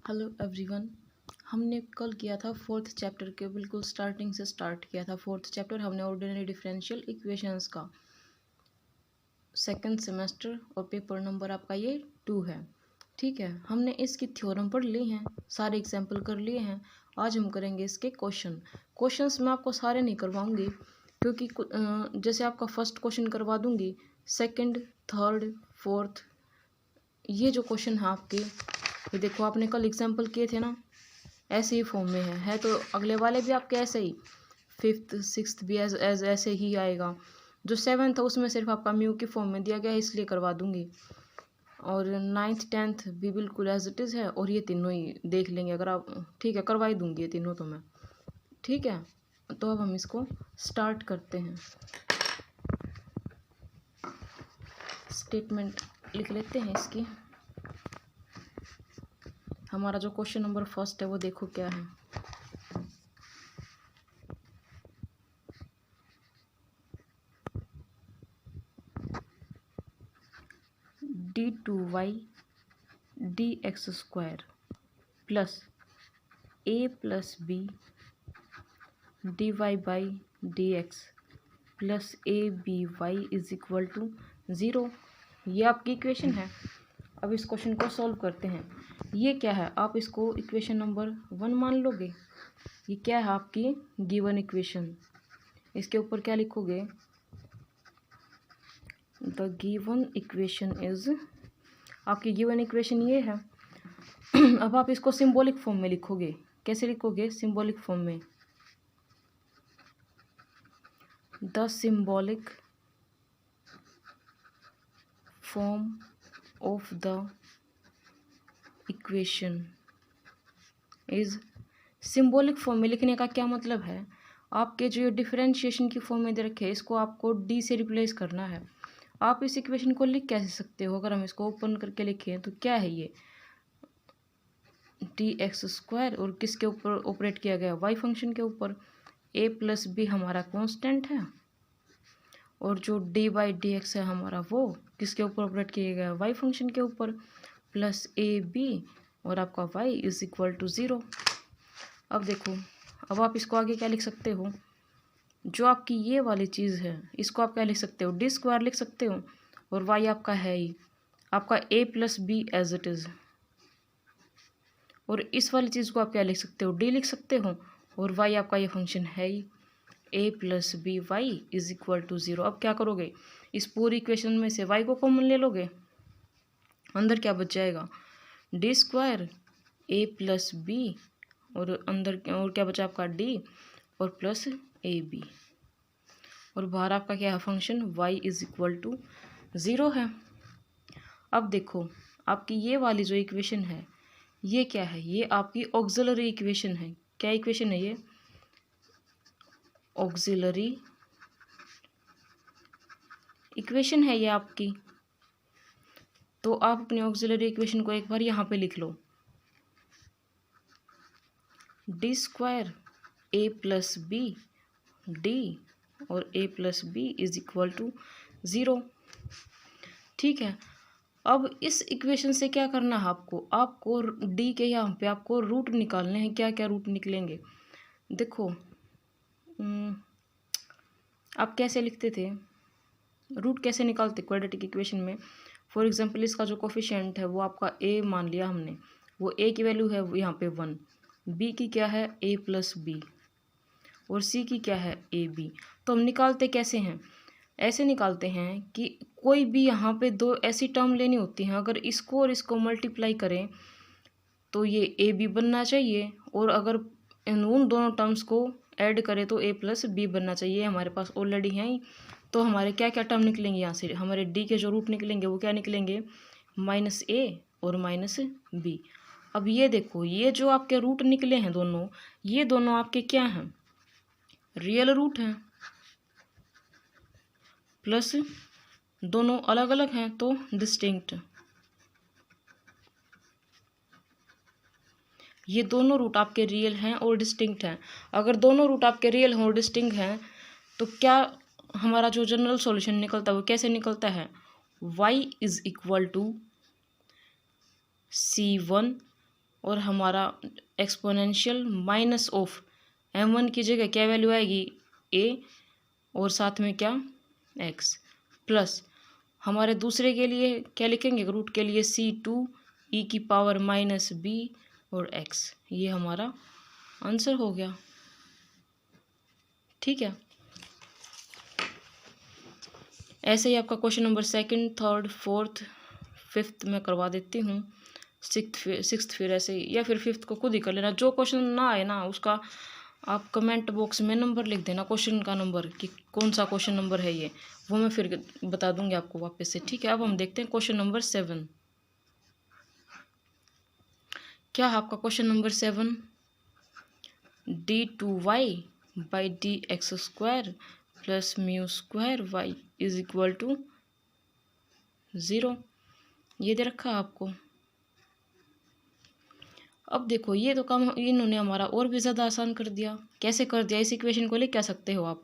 Hello everyone. हमने कल किया था फोर्थ चैप्टर के, बिल्कुल स्टार्टिंग से स्टार्ट किया था फोर्थ चैप्टर। हमने ऑर्डिनरी डिफरेंशियल इक्वेशंस का सेकंड सेमेस्टर और पेपर नंबर आपका ये 2 है। ठीक है, हमने इसकी थ्योरम पढ़ ली हैं, सारे एग्जाम्पल कर लिए हैं। आज हम करेंगे इसके क्वेश्चंस मैं आपको सारे नहीं करवाऊंगी, क्योंकि जैसे आपका फर्स्ट क्वेश्चन करवा दूंगी, सेकंड, थर्ड, फोर्थ, ये जो क्वेश्चन है आपके, ये देखो आपने कल एग्जाम्पल किए थे ना, ऐसे ही फॉर्म में है तो अगले वाले भी आपके ऐसे ही, फिफ्थ सिक्स्थ भी ऐसे ही आएगा। जो सेवन्थ है उसमें सिर्फ आपका म्यू की फॉर्म में दिया गया है, इसलिए करवा दूंगी। और नाइन्थ टेंथ भी बिल्कुल एज इट इज़ है, और ये तीनों ही देख लेंगे अगर आप, ठीक है, करवा ही दूंगी ये तीनों तो मैं। ठीक है, तो अब हम इसको स्टार्ट करते हैं। स्टेटमेंट लिख लेते हैं इसकी। हमारा जो क्वेश्चन नंबर फर्स्ट है वो देखो क्या है। d2y dx square plus a plus B dy by dx plus A B Y is equal to 0। ये आपकी इक्वेशन है। अब इस क्वेश्चन को सॉल्व करते हैं। ये क्या है, आप इसको इक्वेशन नंबर 1 मान लोगे। ये क्या है आपकी गिवन इक्वेशन। इसके ऊपर क्या लिखोगे, द गिवन इक्वेशन इज, आपकी गिवन इक्वेशन ये है। अब आप इसको सिंबॉलिक फॉर्म में लिखोगे। कैसे लिखोगे, सिंबॉलिक फॉर्म में। The symbolic form of the equation is, symbolic form में लिखने का क्या मतलब है, आपके जो डिफरेंशिएशन की फॉर्म में दे रखे हैं इसको आपको डी से रिप्लेस करना है। आप इस इक्वेशन को लिख कैसे सकते हो, अगर हम इसको ओपन करके लिखें तो क्या है ये, डी एक्स स्क्वायर, और किसके ऊपर ऑपरेट किया गया, वाई फंक्शन के ऊपर। ए प्लस बी हमारा कांस्टेंट है, और जो डी बाई डी एक्स है हमारा वो किसके ऊपर ऑपरेट किया गया, वाई फंक्शन के ऊपर, प्लस ए बी, और आपका वाई इज इक्वल टू 0। अब देखो, अब आप इसको आगे क्या लिख सकते हो, जो आपकी ये वाली चीज़ है इसको आप क्या लिख सकते हो, डी स्क्वायर लिख सकते हो, और वाई आपका है ही आपका A plus B as it is, और इस वाली चीज़ को आप क्या लिख सकते हो, डी लिख सकते हो, और वाई आपका ये फंक्शन है ही A plus B Y is equal to 0। अब क्या करोगे, इस पूरी इक्वेशन में से वाई को कॉमन ले लोगे, अंदर क्या बच जाएगा, D square A plus B, और अंदर और क्या बचा आपका डी, और प्लस ए बी, और बाहर आपका क्या है function, Y is equal to 0 है। अब देखो, आपकी ये वाली जो इक्वेशन है ये क्या है, ये आपकी ऑक्सिलरी इक्वेशन है। क्या इक्वेशन है ये, ऑक्सिलरी इक्वेशन है ये आपकी। तो आप अपनी ऑक्सिलरी इक्वेशन को एक बार यहाँ पे लिख लो, D square A plus B D, और A plus B is equal to 0। ठीक है, अब इस इक्वेशन से क्या करना है आपको डी के यहाँ पे आपको रूट निकालने हैं। क्या क्या रूट निकलेंगे, देखो आप कैसे लिखते थे, रूट कैसे निकालते क्वाड्रेटिक इक्वेशन में। फॉर एग्जांपल इसका जो कोफिशिएंट है वो आपका ए मान लिया हमने, वो ए की वैल्यू है यहाँ पे 1, बी की क्या है ए प्लस बी, और सी की क्या है ए बी। तो हम निकालते कैसे हैं, ऐसे निकालते हैं कि कोई भी यहाँ पे दो ऐसी टर्म लेनी होती हैं, अगर इसको और इसको मल्टीप्लाई करें तो ये ए बी बनना चाहिए, और अगर उन दोनों टर्म्स को ऐड करें तो ए प्लस बी बनना चाहिए। हमारे पास ऑलरेडी हैं ही। तो हमारे क्या क्या टर्म निकलेंगे यहाँ से, हमारे डी के जो रूट निकलेंगे वो क्या निकलेंगे, माइनस ए और माइनस बी। अब ये देखो, ये जो आपके रूट निकले हैं दोनों, ये दोनों आपके क्या हैं, रियल रूट हैं, प्लस दोनों अलग अलग हैं तो डिस्टिंक्ट। ये दोनों रूट आपके रियल हैं और डिस्टिंक्ट हैं। अगर दोनों रूट आपके रियल हैं और डिस्टिंक्ट हैं तो क्या हमारा जो जनरल सॉल्यूशन निकलता है वो कैसे निकलता है, y is equal to C1 और हमारा एक्सपोनेंशियल माइनस ऑफ m1 की जगह क्या वैल्यू आएगी a और साथ में क्या x प्लस हमारे दूसरे के लिए क्या लिखेंगे रूट के लिए c2 e की पावर माइनस b और x। ये हमारा आंसर हो गया। ठीक है, ऐसे ही आपका question number 2nd, 3rd, 4th, 5th मैं करवा देती हूँ। 6th फिर ऐसे ही, या फिर 5th को खुद ही कर लेना। जो क्वेश्चन ना आए ना उसका आप कमेंट बॉक्स में नंबर लिख देना, क्वेश्चन का नंबर कि कौन सा क्वेश्चन नंबर है ये, वो मैं फिर बता दूंगी आपको वापस से। ठीक है, अब हम देखते हैं क्वेश्चन नंबर 7। क्या है आपका question number 7? d2y by dx² plus mu square Y is equal to 0। ये दे रखा है आपको। अब देखो ये तो काम इन्होंने हमारा और भी ज़्यादा आसान कर दिया। कैसे कर दिया? इस इक्वेशन को लिख क्या सकते हो आप,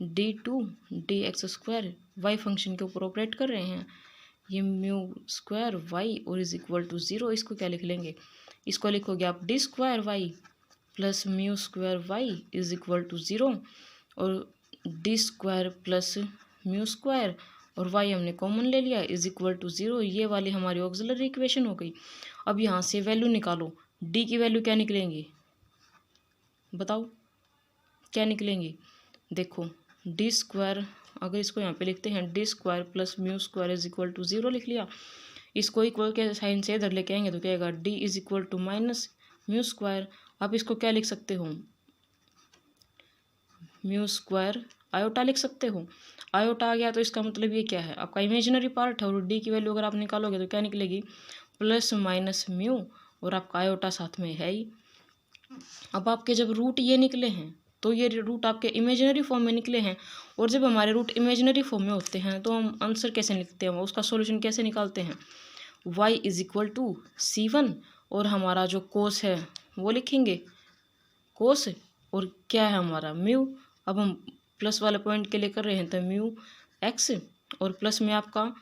d2 dx² वाई फंक्शन के ऊपर ऑपरेट कर रहे हैं, ये म्यू स्क्वायर वाई और इज इक्वल टू 0। इसको क्या लिख लेंगे? इसको लिखोगे आप d² Y plus mu square Y is equal to 0 और d² प्लस म्यू स्क्वायर और y हमने कॉमन ले लिया इज इक्वल टू 0। ये वाली हमारी ऑक्सिलरी इक्वेशन हो गई। अब यहाँ से वैल्यू निकालो, d की वैल्यू क्या निकलेंगी बताओ, क्या निकलेंगी? देखो d², अगर इसको यहाँ पे लिखते हैं d² plus mu square is equal to 0 लिख लिया। इसको इक्वल के साइन से इधर लेके आएंगे तो क्या आएगा, d is equal to minus mu square. आप इसको क्या लिख सकते हो, म्यू स्क्वायर आयोटा लिख सकते हो। आयोटा आ गया तो इसका मतलब ये क्या है, आपका इमेजिनरी पार्ट है और डी की वैल्यू अगर आप निकालोगे तो क्या निकलेगी, प्लस माइनस म्यू और आपका आयोटा साथ में है ही। अब आपके जब रूट ये निकले हैं तो ये रूट आपके इमेजिनरी फॉर्म में निकले हैं, और जब हमारे रूट इमेजिनरी फॉर्म में होते हैं तो हम आंसर कैसे लिखते हैं, उसका सॉल्यूशन कैसे निकालते हैं, y is equal to c1 और हमारा जो कोस है वो लिखेंगे कोस, और क्या है हमारा म्यू। अब हम प्लस वाले पॉइंट के लिए कर रहे हैं तो म्यू एक्स, और प्लस में आपका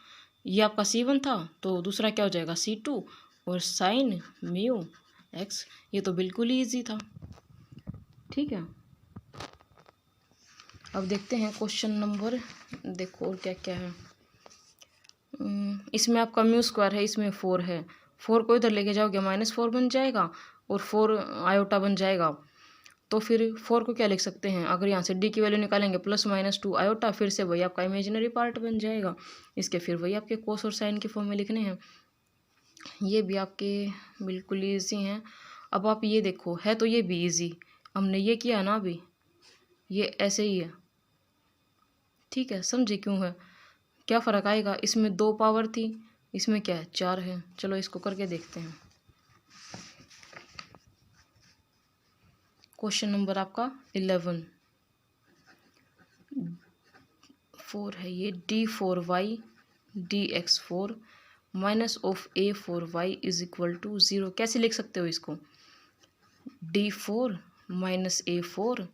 ये आपका c1 था तो दूसरा क्या हो जाएगा c2 और साइन म्यू एक्स। ये तो बिल्कुल ही ईजी था। ठीक है, अब देखते हैं क्वेश्चन नंबर, देखो और क्या क्या है। इसमें आपका म्यू स्क्वायर है, इसमें 4 है, 4 को इधर लेके जाओगे -4 बन जाएगा और 4 आयोटा बन जाएगा। तो फिर 4 को क्या लिख सकते हैं, अगर यहाँ से डी की वैल्यू निकालेंगे +-2 आयोटा, फिर से वही आपका इमेजिनरी पार्ट बन जाएगा। इसके फिर वही आपके कोस और साइन के फॉर्म में लिखने हैं। ये भी आपके बिल्कुल ईजी हैं। अब आप ये देखो, है तो ये भी ईजी, हमने ये किया ना अभी, ये ऐसे ही है। ठीक है, समझे क्यों है, क्या फ़र्क आएगा? इसमें 2 पावर थी, इसमें क्या है 4 है। चलो इसको करके देखते हैं। क्वेश्चन नंबर आपका 11, 4 है ये, d4y dx4 minus of a4y is equal to 0। कैसे लिख सकते हो इसको, d4 माइनस a4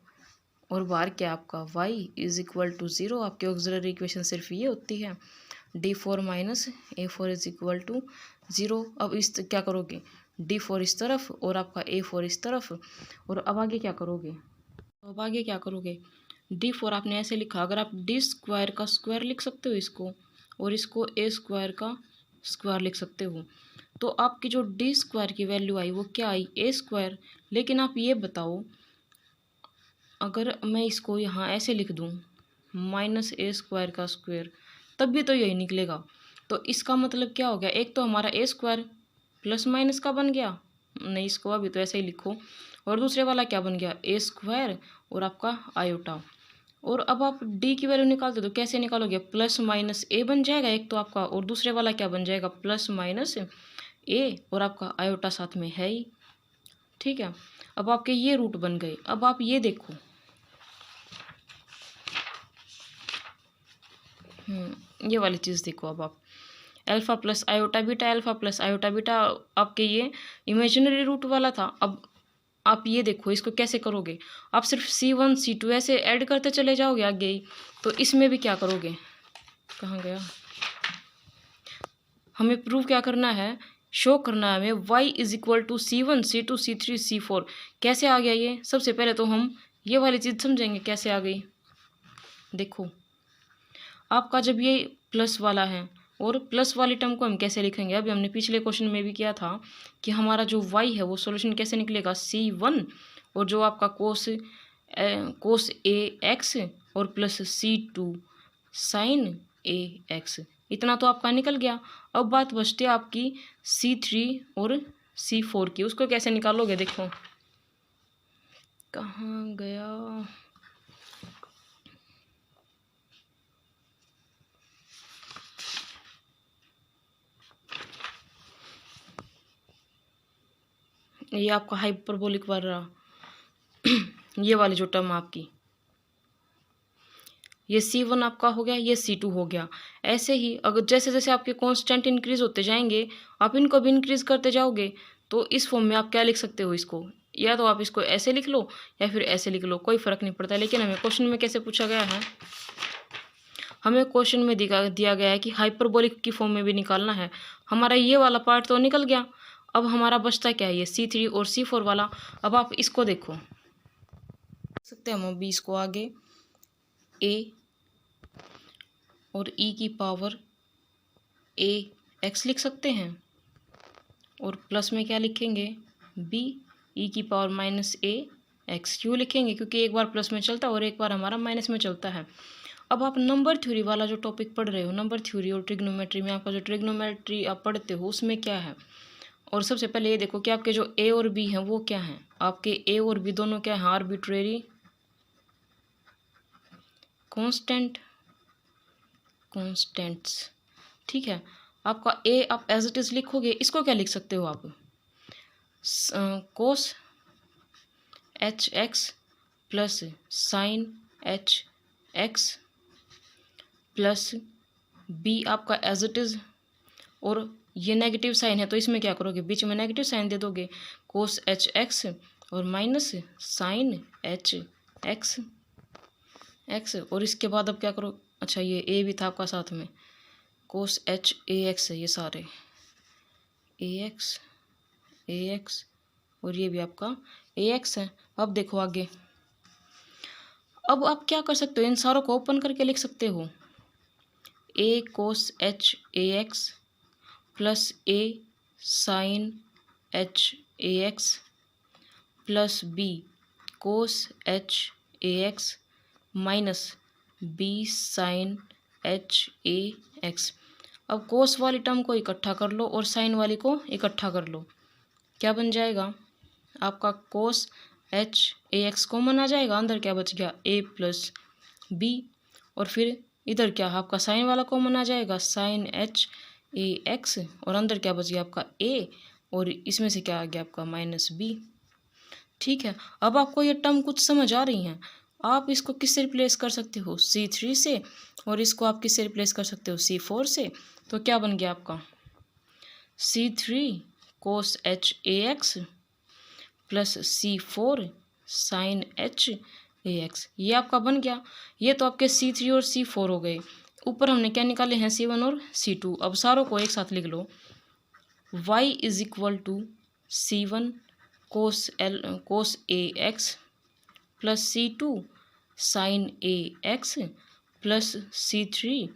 और बाहर क्या आपका y इज इक्वल टू 0। आपकी ऑक्सिलरी इक्वेशन सिर्फ ये होती है, d4 minus a4 is equal to 0। अब इस क्या करोगे, d4 इस तरफ और आपका a4 इस तरफ, और अब आगे क्या करोगे, अब आगे क्या करोगे, d4 आपने ऐसे लिखा, अगर आप d² का स्क्वायर लिख सकते हो इसको, और इसको a² का स्क्वायर लिख सकते हो, तो आपकी जो d² की वैल्यू आई वो क्या आई, a²। लेकिन आप ये बताओ, अगर मैं इसको यहाँ ऐसे लिख दूँ -a² का स्क्वायर, तब भी तो यही निकलेगा। तो इसका मतलब क्या हो गया, एक तो हमारा a² प्लस माइनस का बन गया, नहीं इसको अभी तो ऐसे ही लिखो, और दूसरे वाला क्या बन गया, a² और आपका आयोटा। और अब आप d की वैल्यू निकालते तो कैसे निकालोगे, प्लस माइनस a बन जाएगा एक तो आपका, और दूसरे वाला क्या बन जाएगा, प्लस माइनस a और आपका आयोटा साथ में है ही। ठीक है, अब आपके ये रूट बन गए। अब आप ये देखो, ये वाली चीज़ देखो, अब आप alpha plus iota beta, alpha plus iota beta आपके ये इमेजिनरी रूट वाला था। अब आप ये देखो, इसको कैसे करोगे, आप सिर्फ C1 C2 ऐसे ऐड करते चले जाओगे आगे ही। तो इसमें भी क्या करोगे, कहाँ गया, हमें प्रूव क्या करना है, शो करना है हमें y is equal to C1 C2 C3 C4। कैसे आ गया ये? सबसे पहले तो हम ये वाली चीज़ समझेंगे कैसे आ गई। देखो आपका जब ये प्लस वाला है और प्लस वाली टर्म को हम कैसे लिखेंगे, अभी हमने पिछले क्वेश्चन में भी किया था कि हमारा जो y है वो सॉल्यूशन कैसे निकलेगा, C1 और जो आपका कोस ए एक्स और plus C2 sine A x, इतना तो आपका निकल गया। अब बात बचती है आपकी C3 और C4 की, उसको कैसे निकालोगे? देखो कहाँ गया, ये आपका हाइपरबोलिक वाला ये वाली जो टर्म आपकी, ये C1 आपका हो गया, ये C2 हो गया। ऐसे ही अगर जैसे जैसे आपके कांस्टेंट इंक्रीज होते जाएंगे आप इनको भी इंक्रीज करते जाओगे, तो इस फॉर्म में आप क्या लिख सकते हो इसको, या तो आप इसको ऐसे लिख लो या फिर ऐसे लिख लो, कोई फ़र्क नहीं पड़ता। लेकिन हमें क्वेश्चन में कैसे पूछा गया है, हमें क्वेश्चन में दिया गया है कि हाइपरबोलिक की फॉर्म में भी निकालना है। हमारा ये वाला पार्ट तो निकल गया, अब हमारा बचता क्या है, ये C3 और C4 वाला। अब आप इसको देखो सकते हैं हम अभी इसको आगे a और e की पावर a x लिख सकते हैं, और प्लस में क्या लिखेंगे, b e की पावर माइनस a x। क्यों लिखेंगे? क्योंकि एक बार प्लस में चलता है और एक बार हमारा माइनस में चलता है। अब आप नंबर थ्योरी वाला जो टॉपिक पढ़ रहे हो, नंबर थ्योरी और ट्रिग्नोमेट्री में आपका जो ट्रिग्नोमेट्री आप पढ़ते हो उसमें क्या है, और सबसे पहले ये देखो कि आपके जो a और b हैं वो क्या हैं। आपके a और b दोनों क्या हैं, आर्बिट्रेरी कॉन्स्टेंट्स। ठीक है, आपका a आप एज इट इज़ लिखोगे, इसको क्या लिख सकते हो आप, cos H X plus sine H X plus b आपका एज इट इज़, और ये नेगेटिव साइन है तो इसमें क्या करोगे, बीच में नेगेटिव साइन दे दोगे, कोस एच एक्स और minus sine H X X. और इसके बाद अब क्या करो, अच्छा ये ए भी था आपका साथ में, कोस एच ए एक्स है, ये सारे ए एक्स और ये भी आपका ए एक्स है। अब देखो आगे, अब आप क्या कर सकते हो, इन सारों को ओपन करके लिख सकते हो, a cos H A x plus a sine H A x plus b cos H A x minus b sine H A x. अब कोस वाली टर्म को इकट्ठा कर लो और साइन वाली को इकट्ठा कर लो, क्या बन जाएगा आपका, कोस एच ए एक्स कॉमन आ जाएगा, अंदर क्या बच गया, ए प्लस बी, और फिर इधर क्या आपका साइन वाला कॉमन आ जाएगा, साइन एच ए एक्स, और अंदर क्या बच गया आपका ए, और इसमें से क्या आ गया आपका माइनस बी। ठीक है, अब आपको ये टर्म कुछ समझ आ रही हैं, आप इसको किससे रिप्लेस कर सकते हो, C3 से, और इसको आप किससे रिप्लेस कर सकते हो, C4 से। तो क्या बन गया आपका, C3 cos H A x plus C4 sine H A X, ये आपका बन गया। ये तो आपके C3 और C4 हो गए, ऊपर हमने क्या निकाले हैं, C1 और C2। अब सारों को एक साथ लिख लो, y is equal to C1 cos A x plus C2 sine A x plus C3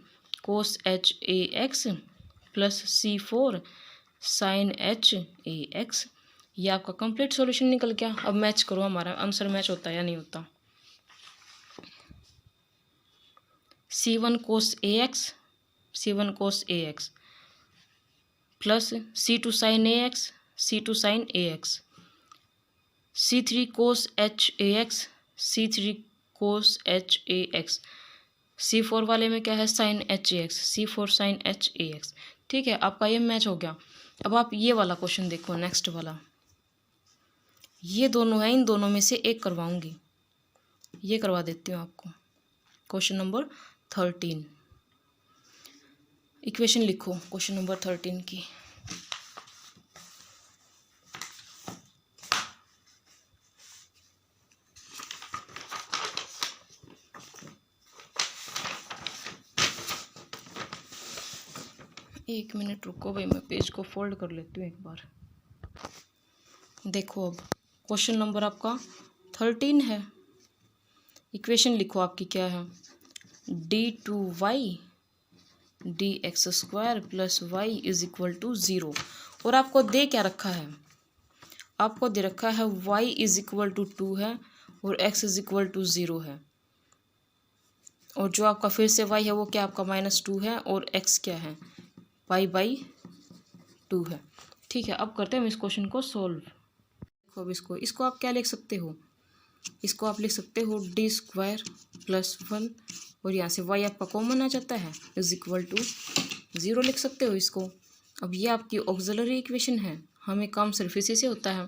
cos H A x plus C4 sine H A X. ये आपका कंप्लीट सॉल्यूशन निकल गया। अब मैच करो, हमारा आंसर मैच होता है या नहीं होता। C1 cos A x plus C2 sine A X, C2 sine A X, C3 cos H A X, C3 cos H A X, C4 वाले में क्या है, sine H A X, C4 sine H A X. ठीक है, आपका ये match हो गया। अब आप ये वाला क्वेश्चन देखो, नेक्स्ट वाला, ये दोनों है, इन दोनों में से एक करवाऊंगी, ये करवा देती हूँ आपको। क्वेश्चन नंबर 13, इक्वेशन लिखो क्वेश्चन नंबर 13 की। 1 मिनट रुको भाई, मैं पेज को फोल्ड कर लेती हूँ एक बार। देखो अब क्वेश्चन नंबर आपका 13 है। इक्वेशन लिखो आपकी क्या है, d2y dx² plus y is equal to 0। और आपको दे क्या रखा है, आपको दे रखा है y इज इक्वल टू 2 है और x इज इक्वल टू 0 है। और जो आपका फिर से y है वो क्या आपका -2 है और x क्या है π/2 है। ठीक है, अब करते हैं हम इस क्वेश्चन को सोल्व। देखो अब इसको आप क्या लिख सकते हो, इसको आप लिख सकते हो d² प्लस 1 और यहाँ से y आपका कॉमन आ जाता है इज इक्वल टू 0 लिख सकते हो इसको। अब ये आपकी ऑक्सिलरी इक्वेशन है, हमें काम सिर्फ इसी से होता है।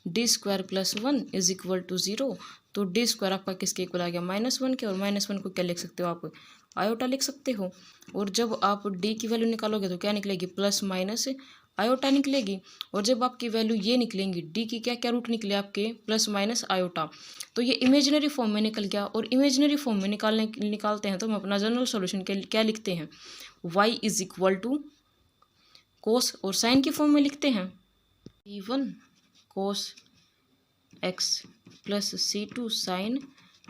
d² plus 1 is equal to 0, तो d² आपका किसके इक्वल आ गया -1 के, और -1 को क्या लिख सकते हो आप आयोटा लिख सकते हो। और जब आप d की वैल्यू निकालोगे तो क्या निकलेगी, प्लस माइनस आयोटा निकलेगी। और जब आपकी वैल्यू ये निकलेंगी, d की क्या क्या रूट निकले आपके प्लस माइनस आयोटा, तो ये इमेजिनरी फॉर्म में निकल गया। और इमेजिनरी फॉर्म में निकालते हैं तो हम अपना जनरल सॉल्यूशन क्या लिखते हैं, y is equal to cos और साइन की फॉर्म में लिखते हैं c1 cos x plus c2 sine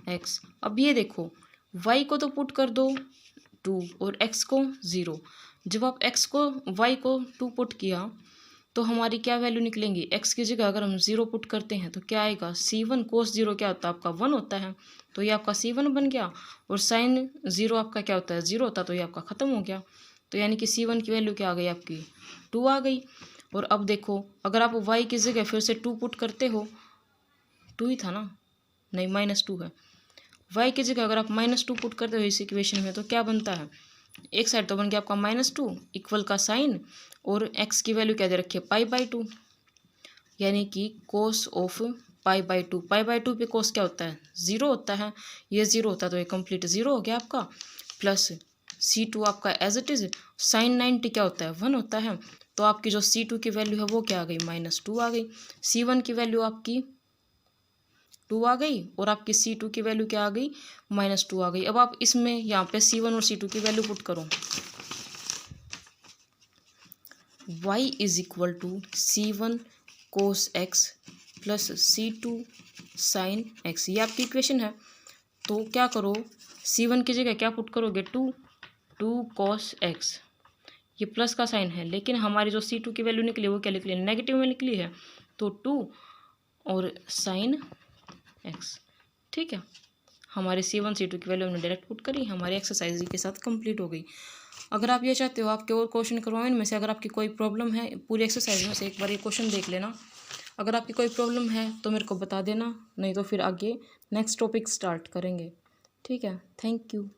x। अब ये देखो y को तो पुट कर दो 2 और x को 0। जब आप x को y को 2 पुट किया तो हमारी क्या वैल्यू निकलेंगी, x की जगह अगर हम 0 पुट करते हैं तो क्या आएगा, c1 कोस 0 क्या होता है आपका 1 होता है, तो ये आपका c1 बन गया। और साइन 0 आपका क्या होता है 0 होता है, तो ये आपका ख़त्म हो गया। तो यानी कि c1 की वैल्यू क्या आ गई आपकी 2 आ गई। और अब देखो अगर आप y की जगह फिर से 2 पुट करते हो, 2 ही था ना, नहीं -2 है, y की जगह अगर आप -2 पुट करते हो इस इक्वेशन में तो क्या बनता है, एक साइड तो बन गया आपका -2 इक्वल का साइन और x की वैल्यू क्या दे रखी है π/2, यानी कि कोस ऑफ π/2। π/2 पे कोस क्या होता है 0 होता है, ये 0 होता है तो ये कंप्लीट 0 हो गया आपका। प्लस c2 आपका एज इट इज, साइन 90 क्या होता है 1 होता है, तो आपकी जो c2 की वैल्यू है वो क्या आ गई -2 आ गई। c1 की वैल्यू आपकी 2 आ गई और आपकी c2 की वैल्यू क्या आ गई -2 आ गई। अब आप इसमें यहाँ पे c1 और c2 की वैल्यू पुट करो, y is equal to c1 cos x plus c2 sine x, ये आपकी इक्वेशन है। तो क्या करो, c1 की जगह क्या पुट करोगे 2 कोस x, ये प्लस का साइन है, लेकिन हमारी जो c2 की वैल्यू निकली वो क्या निकली, नेगेटिव में निकली है, तो 2 और साइन x। ठीक है, हमारे c1 c2 की वैल्यू हमने डायरेक्ट पुट करी, हमारी एक्सरसाइज के साथ कंप्लीट हो गई। अगर आप ये चाहते हो आपके और क्वेश्चन करवाओ इनमें से, अगर आपकी कोई प्रॉब्लम है पूरी एक्सरसाइज में से एक बार ये क्वेश्चन देख लेना। अगर आपकी कोई प्रॉब्लम है तो मेरे को बता देना, नहीं तो फिर आगे नेक्स्ट टॉपिक स्टार्ट करेंगे। ठीक है, थैंक यू।